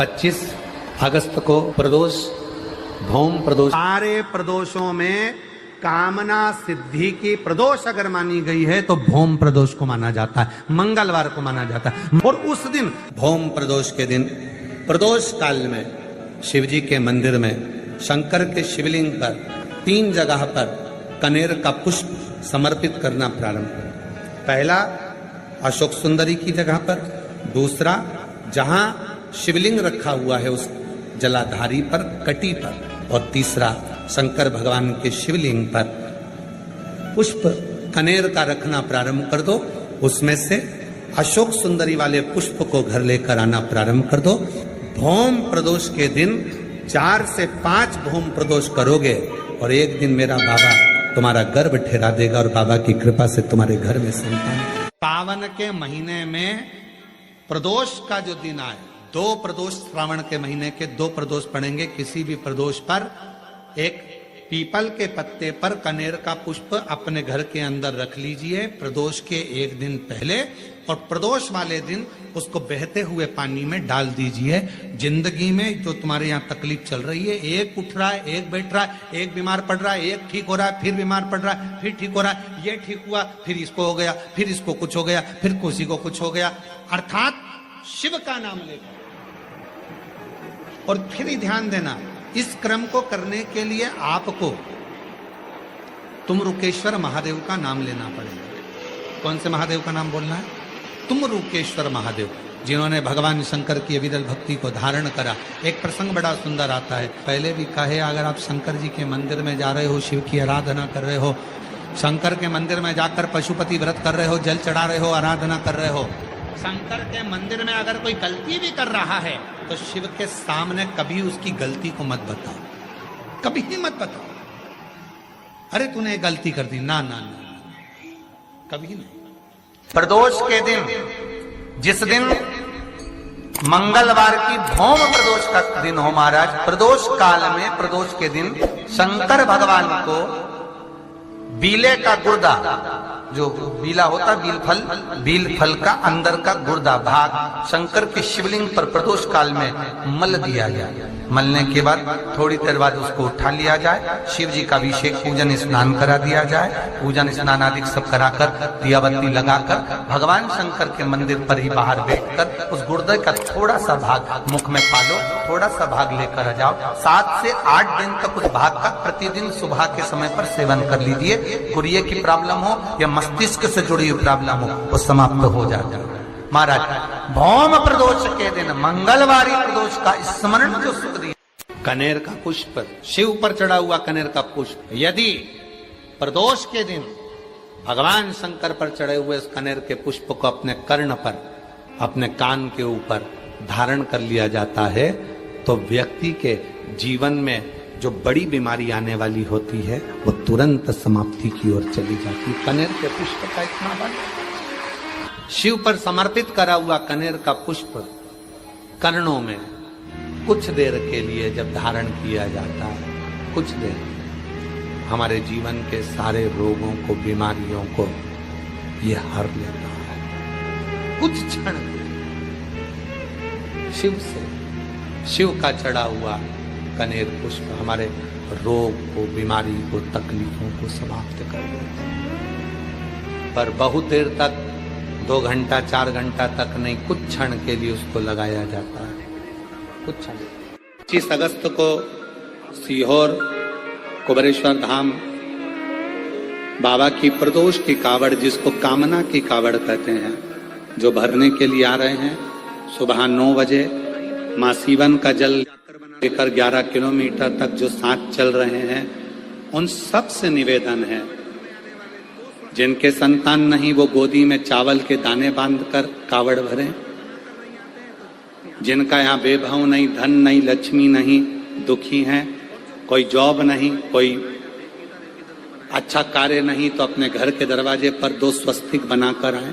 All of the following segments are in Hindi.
25 अगस्त को प्रदोष, भौम प्रदोष। सारे प्रदोषों में कामना सिद्धि की प्रदोष अगर मानी गई है तो भौम प्रदोष को माना जाता है, मंगलवार को माना जाता है। और उस दिन भौम प्रदोष के दिन प्रदोष काल में शिवजी के मंदिर में शंकर के शिवलिंग पर 3 जगह पर कनेर का पुष्प समर्पित करना प्रारंभ करें। पहला अशोक सुंदरी की जगह पर, दूसरा जहां शिवलिंग रखा हुआ है उस जलाधारी पर, कटी पर, और तीसरा शंकर भगवान के शिवलिंग पर पुष्प कनेर का रखना प्रारंभ कर दो। उसमें से अशोक सुंदरी वाले पुष्प को घर लेकर आना प्रारंभ कर दो। भौम प्रदोष के दिन 4 से 5 भौम प्रदोष करोगे और एक दिन मेरा बाबा तुम्हारा गर्भ ठहरा देगा और बाबा की कृपा से तुम्हारे घर में संतान। सावन के महीने में प्रदोष का जो दिन आए, 2 प्रदोष श्रावण के महीने के 2 प्रदोष पड़ेंगे। किसी भी प्रदोष पर एक पीपल के पत्ते पर कनेर का पुष्प अपने घर के अंदर रख लीजिए प्रदोष के एक दिन पहले, और प्रदोष वाले दिन उसको बहते हुए पानी में डाल दीजिए। जिंदगी में जो तुम्हारे यहाँ तकलीफ चल रही है, एक उठ रहा है, एक बैठ रहा है, एक बीमार पड़ रहा है, एक ठीक हो रहा है, फिर बीमार पड़ रहा है, फिर ठीक हो रहा है, ये ठीक हुआ, फिर इसको हो गया, फिर इसको कुछ हो गया, फिर किसी को कुछ हो गया, अर्थात शिव का नाम लेकर। और फिर ही ध्यान देना, इस क्रम को करने के लिए आपको तुमरुकेश्वर महादेव का नाम लेना पड़ेगा। कौन से महादेव का नाम बोलना है? तुमरुकेश्वर महादेव, जिन्होंने भगवान शंकर की अविरल भक्ति को धारण करा। एक प्रसंग बड़ा सुंदर आता है, पहले भी कहे, अगर आप शंकर जी के मंदिर में जा रहे हो, शिव की आराधना कर रहे हो, शंकर के मंदिर में जाकर पशुपति व्रत कर रहे हो, जल चढ़ा रहे हो, आराधना कर रहे हो, शंकर के मंदिर में अगर कोई गलती भी कर रहा है तो शिव के सामने कभी उसकी गलती को मत बताओ, कभी ही मत बताओ, अरे तूने गलती कर दी, ना ना ना, कभी नहीं। प्रदोष के दिन, जिस दिन मंगलवार की भौम प्रदोष का दिन हो महाराज, प्रदोष काल में प्रदोष के दिन शंकर भगवान को बीले का गुर्दा, जो बीला होता बील फल का अंदर का गुर्दा भाग शंकर के शिवलिंग पर प्रदोष काल में मल दिया जाए। मलने के बाद थोड़ी देर बाद उसको उठा लिया जाए, शिव जी का अभिषेक पूजन स्नान करा दिया जाए, पूजन स्नान आदि सब कराकर दिया बत्ती लगाकर भगवान शंकर के मंदिर पर ही बाहर बैठकर उस गुर्दे का थोड़ा सा भाग मुख में पालो, थोड़ा सा भाग लेकर आ जाओ। 7 से 8 दिन तक उस भाग का प्रतिदिन सुबह के समय पर सेवन कर लीजिए। गुर्दे की प्रॉब्लम हो या मस्तिष्क से जुड़ी हुई प्रॉब्लम हो, वो समाप्त हो जाता है महाराज। भौम प्रदोष के दिन, मंगलवारी प्रदोष का स्मरण जो सुख दिया, कनेर का पुष्प, शिव पर चढ़ा हुआ कनेर का पुष्प, यदि प्रदोष के दिन भगवान शंकर पर चढ़े हुए उस कनेर के पुष्प को अपने कर्ण पर, अपने कान के ऊपर धारण कर लिया जाता है, तो व्यक्ति के जीवन में जो बड़ी बीमारी आने वाली होती है वो तुरंत समाप्ति की ओर चली जाती है। कनेर के पुष्प का इतना बल, शिव पर समर्पित करा हुआ कनेर का पुष्प कर्णों में कुछ देर के लिए जब धारण किया जाता है, कुछ देर हमारे जीवन के सारे रोगों को, बीमारियों को ये हर लेता है। कुछ क्षण शिव से, शिव का चढ़ा हुआ कनेर पुष्प हमारे रोग को, बीमारी को, तकलीफों को समाप्त कर देता है। पर बहुत देर तक, 2 घंटा 4 घंटा तक नहीं, कुछ क्षण के लिए उसको लगाया जाता है, कुछ क्षण। 25 अगस्त को सीहोर कुबेरेश्वर धाम बाबा की प्रदोष की कावड़, जिसको कामना की कावड़ कहते हैं, जो भरने के लिए आ रहे हैं, सुबह 9 बजे मां सीवन का जल लेकर 11 किलोमीटर तक जो साथ चल रहे हैं, उन सब से निवेदन है, जिनके संतान नहीं वो गोदी में चावल के दाने बांधकर कावड़ भरें। जिनका यहाँ बेभाव नहीं, धन नहीं, लक्ष्मी नहीं, दुखी हैं, कोई जॉब नहीं, कोई अच्छा कार्य नहीं, तो अपने घर के दरवाजे पर 2 स्वस्तिक बनाकर आए,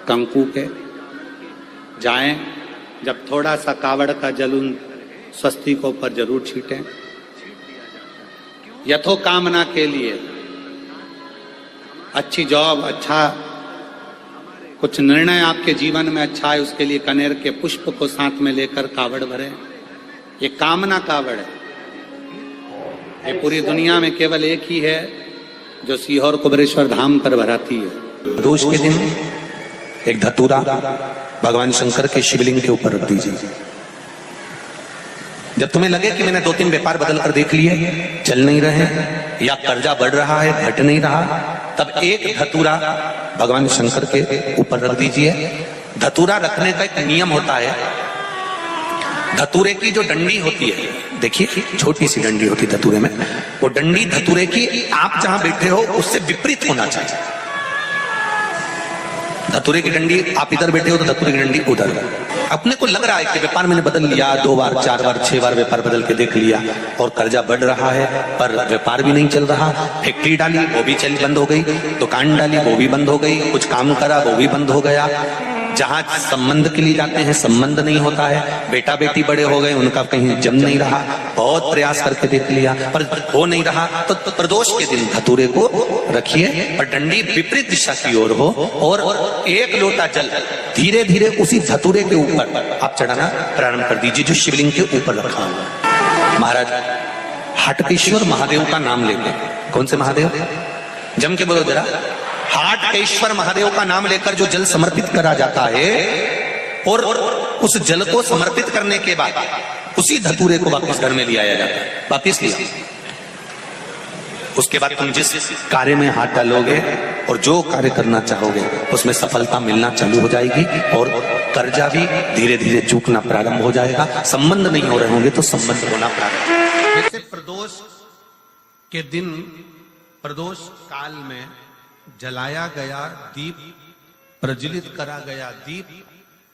कंकु के जाएं। जब थोड़ा सा कावड़ का जल उन स्वस्तिकों पर जरूर छीटें, यथो कामना के लिए। अच्छी जॉब, अच्छा कुछ निर्णय आपके जीवन में अच्छा है, उसके लिए कनेर के पुष्प को साथ में लेकर कावड़ भरें। ये कामना कावड़ है। ये पूरी दुनिया में केवल एक ही है जो सीहोर कुबेरेश्वर धाम पर भराती है। प्रदोष के दिन एक धतूरा भगवान शंकर के शिवलिंग के ऊपर रख दीजिए। जब तुम्हें लगे कि मैंने 2-3 व्यापार बदल कर देख लिए, चल नहीं रहे, या कर्जा बढ़ रहा है, घट नहीं रहा, तब एक धतूरा भगवान शंकर के ऊपर रख दीजिए। धतूरा रखने का एक नियम होता है। धतूरे की जो डंडी होती है, देखिए छोटी सी डंडी होती है धतूरे में, वो डंडी धतूरे की आप जहां बैठे हो उससे विपरीत होना चाहिए। धतूरे की डंडी आप इधर बैठे हो तो धतूरे की डंडी उधर। अपने को लग रहा है कि व्यापार मैंने बदल लिया, 2 बार 4 बार 6 बार व्यापार बदल के देख लिया और कर्जा बढ़ रहा है, पर व्यापार भी नहीं चल रहा। फैक्ट्री डाली वो भी चल बंद हो गई, दुकान डाली वो भी बंद हो गई, कुछ काम करा वो भी बंद हो गया। जहां संबंध के लिए जाते हैं संबंध नहीं होता है, बेटा बेटी बड़े हो गए उनका कहीं जम नहीं रहा, बहुत प्रयास करके देख लिया पर हो नहीं रहा। तो प्रदोष के दिन धतूरे को रखिए और डंडी विपरीत दिशा की ओर हो और 1 लोटा जल धीरे धीरे उसी धतूरे के ऊपर आप चढ़ाना प्रारंभ कर दीजिए जो शिवलिंग के ऊपर रखा हुआ। महाराज हटकेश्वर महादेव का नाम लेते। कौन से महादेव? जम के बोलो जरा। हाटकेश्वर महादेव का नाम लेकर जो जल समर्पित करा जाता है और उस जल को समर्पित करने के बाद उसी धतूरे को वापस घर में ले आया जाता है। वापस लिया, उसके बाद तुम जिस कार्य में हाथ डालोगे और जो कार्य करना चाहोगे उसमें सफलता मिलना चालू हो जाएगी और कर्जा भी धीरे धीरे चूकना प्रारंभ हो जाएगा। संबंध नहीं हो रहे होंगे तो संबंध होना प्रारंभ। जैसे प्रदोष के दिन प्रदोष काल में जलाया गया दीप, प्रज्वलित करा गया दीप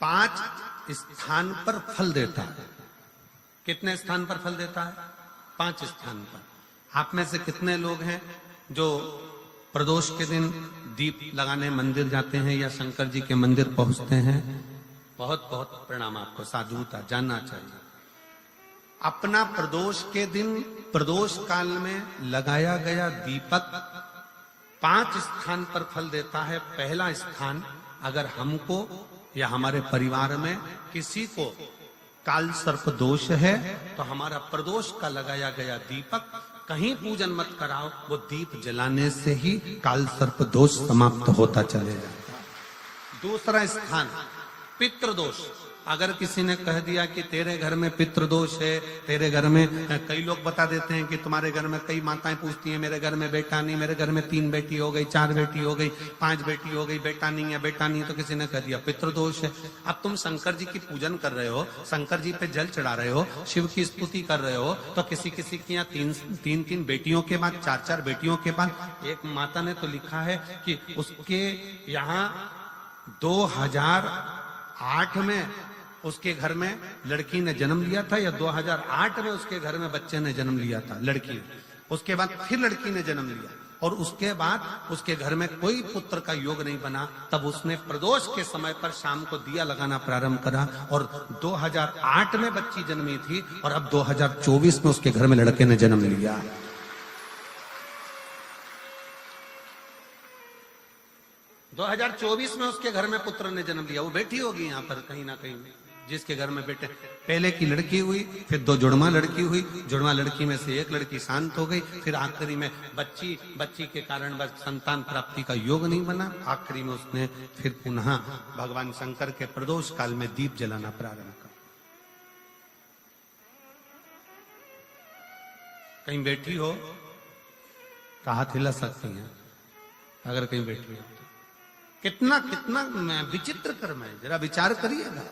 5 स्थान पर फल देता है। कितने स्थान पर फल देता है? 5 स्थान पर। आप में से कितने लोग हैं जो प्रदोष के दिन दीप लगाने मंदिर जाते हैं या शंकर जी के मंदिर पहुंचते हैं? बहुत बहुत प्रणाम आपको, साधुता जानना चाहिए। अपना प्रदोष के दिन प्रदोष काल में लगाया गया दीपक 5 स्थान पर फल देता है। पहला स्थान, अगर हमको या हमारे परिवार में किसी को काल सर्प दोष है तो हमारा प्रदोष का लगाया गया दीपक कहीं पूजन मत कराओ, वो दीप जलाने से ही काल सर्प दोष समाप्त होता चलेगा। दूसरा स्थान पितृदोष। अगर किसी ने कह दिया कि तेरे घर में पितृदोष है, तेरे घर में, कई लोग बता देते हैं कि तुम्हारे घर में, कई माताएं पूछती हैं मेरे घर में बेटा नहीं, मेरे घर में 3 बेटी हो गई, 4 बेटी हो गई, 5 बेटी हो गई, बेटा नहीं है, बेटा नहीं है, तो किसी ने कह दिया पितृदोष है। अब तुम शंकर जी की पूजन कर रहे हो, शंकर जी पे जल चढ़ा रहे हो, शिव की स्तुति कर रहे हो, तो किसी किसी की यहाँ 3 बेटियों के बाद 4 बेटियों के बाद, एक माता ने तो लिखा है कि उसके यहाँ 2008 में उसके घर में लड़की ने जन्म लिया था, या 2008 में उसके घर में बच्चे ने जन्म लिया था, लड़की। उसके बाद फिर लड़की ने जन्म लिया और उसके बाद उसके घर में कोई पुत्र का योग नहीं बना। तब उसने प्रदोष के समय पर शाम को दिया लगाना प्रारंभ करा और 2008 में बच्ची जन्मी थी और अब 2024 में उसके घर में लड़के ने जन्म लिया। दो 2024 में उसके घर में पुत्र ने जन्म लिया। वो बेटी होगी यहाँ पर कहीं ना कहीं, जिसके घर में बेटे। पहले की लड़की हुई, फिर 2 जुड़वा लड़की हुई, जुड़वा लड़की में से एक लड़की शांत हो गई, फिर आखिरी में बच्ची के कारण बस संतान प्राप्ति का योग नहीं बना। आखिरी में उसने फिर पुनः भगवान शंकर के प्रदोष काल में दीप जलाना प्रारंभ कर। कहीं बैठी हो तो हाथ हिला सकती हैं, अगर कहीं बैठी हो। कितना कितना विचित्र कर्म है, जरा विचार करिएगा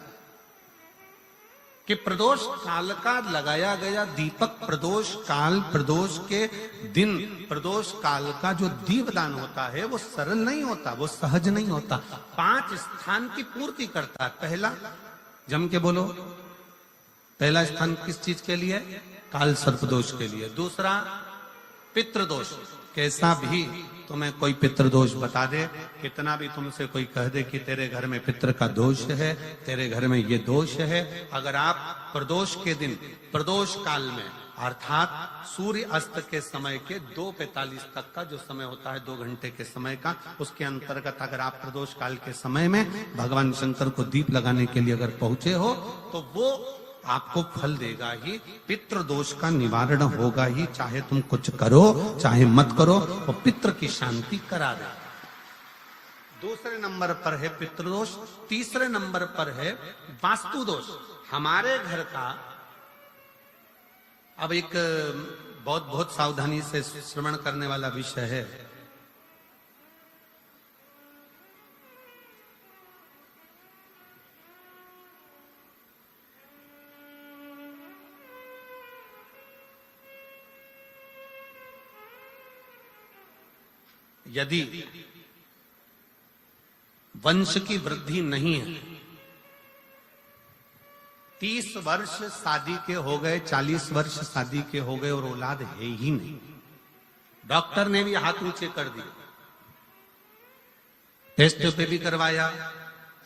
कि प्रदोष काल का लगाया गया दीपक, प्रदोष काल, प्रदोष के दिन प्रदोष काल का जो दीपदान होता है वो सरल नहीं होता, वो सहज नहीं होता। 5 स्थान की पूर्ति करता है। पहला, जम के बोलो, पहला स्थान किस चीज के लिए? काल सर्पदोष के लिए। दूसरा पितृदोष। कैसा भी तुम्हें कोई पितृदोष बता दे, कितना भी तुमसे कोई कह दे कि तेरे घर में पितृ का दोष है, तेरे घर में ये दोष है, अगर आप प्रदोष के दिन प्रदोष काल में अर्थात सूर्य अस्त के समय के 2:45 तक का जो समय होता है, 2 घंटे के समय का, उसके अंतर्गत अगर आप प्रदोष काल के समय में भगवान शंकर को दीप लगाने के लिए अगर पहुंचे हो तो वो आपको फल देगा ही, पितृ दोष का निवारण होगा ही, चाहे तुम कुछ करो चाहे मत करो, वो पितृ की शांति करा दे। दूसरे नंबर पर है पितृदोष, तीसरे नंबर पर है वास्तु दोष। हमारे घर का, अब एक बहुत सावधानी से श्रवण करने वाला विषय है। यदि वंश की वृद्धि नहीं है, 30 वर्ष शादी के हो गए, 40 वर्ष शादी के हो गए और औलाद है ही नहीं, डॉक्टर ने भी हाथ ऊंचे कर दिए, टेस्ट पे भी करवाया,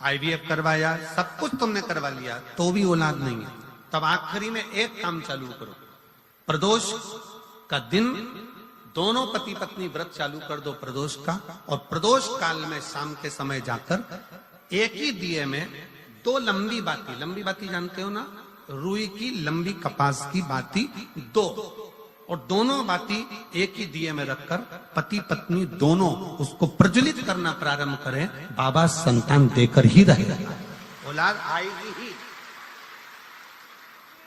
आईवीएफ करवाया, सब कुछ तुमने करवा लिया, तो भी औलाद नहीं है, तब आखिरी में एक काम चालू करो, प्रदोष का दिन दोनों पति पत्नी व्रत चालू कर दो प्रदोष का, और प्रदोष काल में शाम के समय जाकर एक ही दिए में 2 लंबी बाती जानते हो ना, रुई की लंबी कपास की बाती 2, और दोनों बाती एक ही दिए में रखकर पति पत्नी दोनों उसको प्रज्वलित करना प्रारंभ करें, बाबा संतान देकर ही रहेगा, औलाद आएगी ही।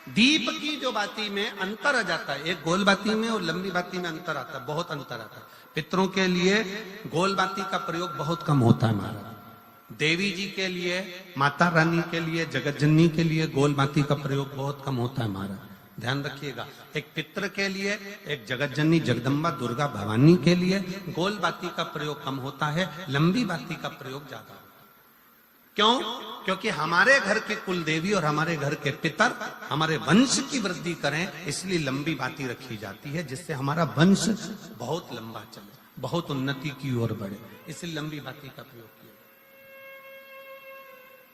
दीप की जो बाती में अंतर आ जाता है, एक गोल बाती में और लंबी बाती में अंतर आता है, बहुत अंतर आता है। पितरों के लिए गोल बाती का प्रयोग बहुत कम होता है महाराज, देवी जी के लिए, माता रानी के लिए, जगत जननी के लिए गोल बाती का प्रयोग बहुत कम होता है महाराज, ध्यान रखिएगा। एक पित्र के लिए, एक जगत जननी जगदम्बा दुर्गा भवानी के लिए गोल बाती का प्रयोग कम होता है, लंबी बाती का प्रयोग ज्यादा होता है। क्यों? क्योंकि हमारे घर के कुल देवी और हमारे घर के पितर हमारे वंश की वृद्धि करें, इसलिए लंबी बाती रखी जाती है, जिससे हमारा वंश बहुत लंबा चले, बहुत उन्नति की ओर बढ़े, इसलिए लंबी बाती का प्रयोग किया।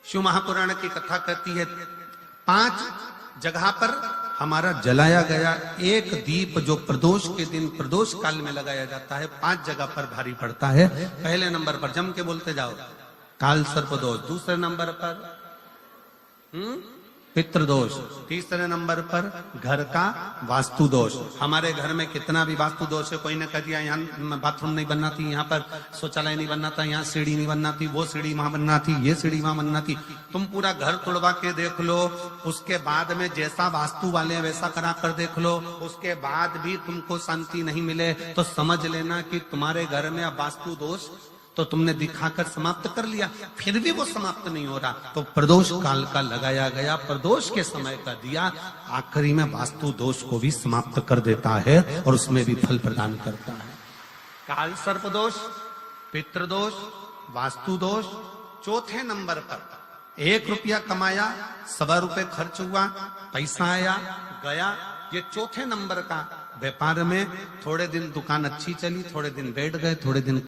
शिव महापुराण की कथा कहती है 5 जगह पर हमारा जलाया गया एक दीप जो प्रदोष के दिन प्रदोष काल में लगाया जाता है, 5 जगह पर भारी पड़ता है। पहले नंबर पर जम के बोलते जाओ, काल सर्प दोष, दूसरे नंबर पर पितृदोष, तीसरे नंबर पर घर का वास्तु दोष। हमारे घर में कितना भी वास्तु दोष है, कोई ने कह दिया यहाँ बाथरूम नहीं बनना थी, यहाँ पर शौचालय नहीं बनना था, यहाँ सीढ़ी नहीं बनना थी, वो सीढ़ी वहां बनना थी, ये सीढ़ी वहां बनना थी, तुम पूरा घर तोड़वा के देख लो, उसके बाद में जैसा वास्तु वाले वैसा करा कर देख लो, उसके बाद भी तुमको शांति नहीं मिले तो समझ लेना कि तुम्हारे घर में अब वास्तु दोष तो तुमने दिखाकर समाप्त कर लिया, फिर भी वो समाप्त नहीं हो रहा, तो प्रदोष काल का लगाया गया प्रदोष के समय का दिया आखिरी में वास्तु दोष को भी समाप्त कर देता है और उसमें भी फल प्रदान करता है। काल सर्प दोष, पितृदोष, वास्तु दोष। चौथे नंबर पर 1 रुपया कमाया, 1.25 रुपए खर्च हुआ, पैसा आया गया, ये चौथे नंबर का व्यापार में थोड़े दिन दुकान अच्छी चली, थोड़े दिन बैठ गए, थोड़े दिन